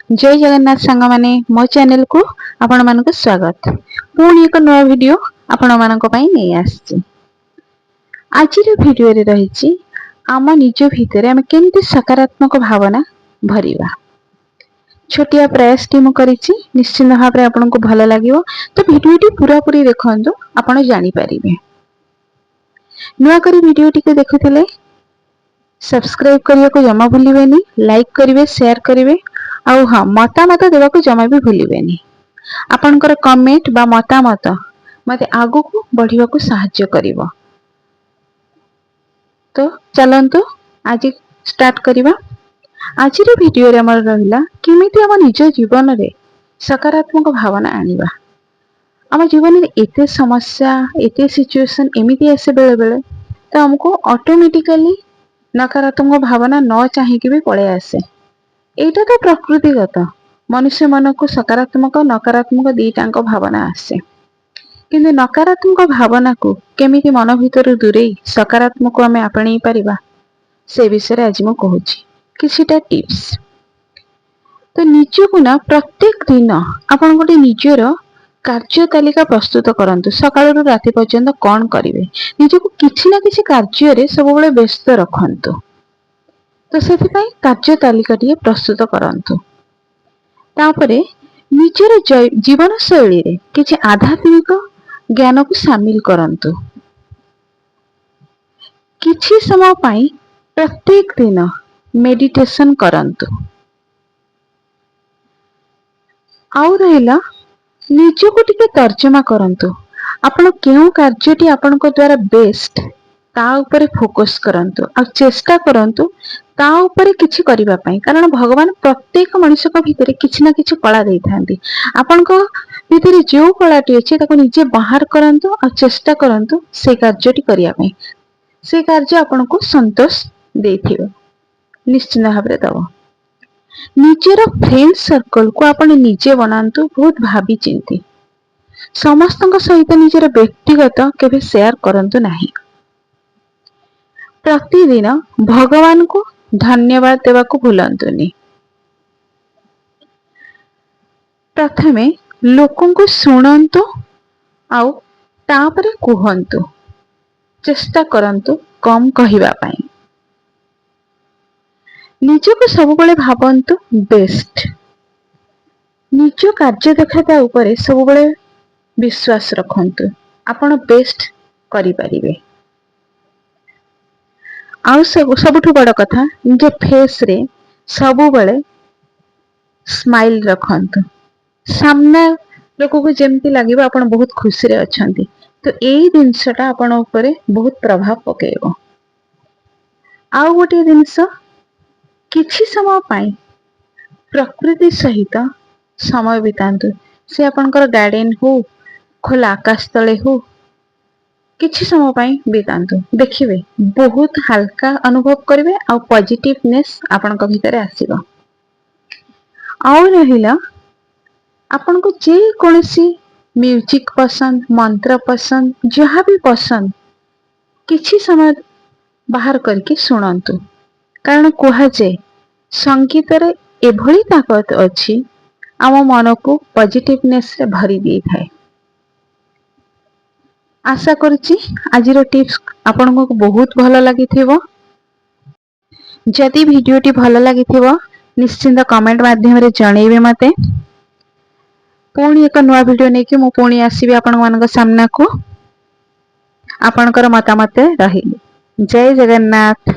जय जगन्नाथ सांग माने मो चैनल को आपण मानक स्वागत। पुणी एक नया वीडियो आपण मानक पई नै आछि। आजिर वीडियो रे रहिछि आम निज भितरे आम केमति सकारात्मक भावना भरिबा। छोटिया प्रयास टी मु करिछि, निश्चित भाबरे आपनको भलो लागिवो। तो वीडियो टी पूरा पूरी देखंतु, आपण जानि परिबे। नुआ करी वीडियो टी के देखुथिले सब्सक्राइब करिया को जमा भूलिबेनी, लाइक करिवे, शेयर करिवे। आउ हाँ, मतामत देवा को जमा भी भूलिबेनी। आपनकर कमेंट बा मतामत मते आगु को बढ़िवा को सहाय्य करिवो। तो चलंतु आज स्टार्ट करिवा। आजिर वीडियो रे हमर रहिला किमिति हम निज जीवन रे सकारात्मक भावना आनिबा। आम जीवन में एते समस्या, एते सिचुएशन एमिति आसे बेले बेले, तो हमको ऑटोमेटिकली नकारात्मक भावना न चाहिए भी पळे आसे। एटा तो प्रकृतिगत, मनुष्य मन को सकारात्मक नकारात्मक दीटांक भावना आसे। किंतु नकारात्मक भावना को केमिति मन भीतर दूरे सकारात्मक को आमे आपणी परिबा, से विषय आज मु कहूची किछिटा टिप्स। तो निजको ना प्रत्येक दिन आपण गोटे निजर कार्य तालिका प्रस्तुत करंतु। सकाळु राति पर्यंत कोन करिवे, निजको किछि ना किछि कार्य रे सब बेले व्यस्त रखंतु। तो सेथिपाई कार्य तालिका टिए प्रस्तुत करंतु। तापरे निजर जीवन शैली रे किछि आध्यात्मिक ज्ञान को शामिल करंतु। किछि समय पाई प्रत्येक दिन मेडिटेशन करंतु। आउ रहिला निजको टिके तर्जमा करंतु। आपण केउ कार्यटी आपनक द्वारा बेस्ट ता ऊपर फोकस करंतु आ चेष्टा करंतु ता ऊपर किछि करिबा पई। कारण भगवान प्रत्येक मनुष्य को भितरे किछि ना किछि कला दैथांती। आपनक भितरे जो कलाटी अछि ताको निजे बाहर करंतु आ चेष्टा करंतु से कार्यटी करिया पई। से कार्य आपनको संतोष देथिबो, निश्चित भाबरे दबो। निजेर फ्रेंड सर्कल को आपण निजे बनांतु बहुत भाबी चिंती। समस्तक सहित निजेर व्यक्तिगत केबे शेयर करंतु नाही। प्रतिदिन भगवान को धन्यवाद देवा को भूलंतुनी। प्रथमे लोकों को सुनंतु आउ तापरे कुहंतु। चेष्टा करंतु कम कहिबा पई। निजको सब बेले भाबंतु बेस्ट। निज कार्य दक्षता ऊपर सब बेले विश्वास रखंतु, आपण बेस्ट करि परिबे। आउ सबुठु बड़ कथा निज फेस रे सब बेले स्माइल रखंतु। सामना लोक को जेमती लागिबा आपण बहुत खुशी रे अछंती। तो एई दिनसटा आपण ऊपर बहुत प्रभाव पकेइबो। आउ गोटे दिनस किछि समय पाई प्रकृति सहित समय बितांतु। से आपनकर गार्डन हो, खोला आकाश तले हो, किछि समय पाई बितांतु। देखिबे बहुत हल्का अनुभव करिवे आ पॉजिटिवनेस आपनक भितरे आसीबो। आउ रहिला आपनको जे कोनसी म्यूजिक पसंद, मंत्र पसंद, जहाँ भी पसंद किछि समय बाहर करके सुनंतु। कारण कुहा जे संगीत रे एभली ताकत अछि आम मन को पॉजिटिवनेस रे भरी दी थाए। आशा करूची आजिर टिप्स आपनको बहुत भलो लागिथिबो। जदि वीडियोटी भलो लागिथिबो निश्चिंत कमेंट माध्यम रे जणैबे मते। पुणी एक नया वीडियो नेकी मु पुणी आसीबे आपण मानक सामना को। आपणकर मतामत रहिली। जय जगन्नाथ।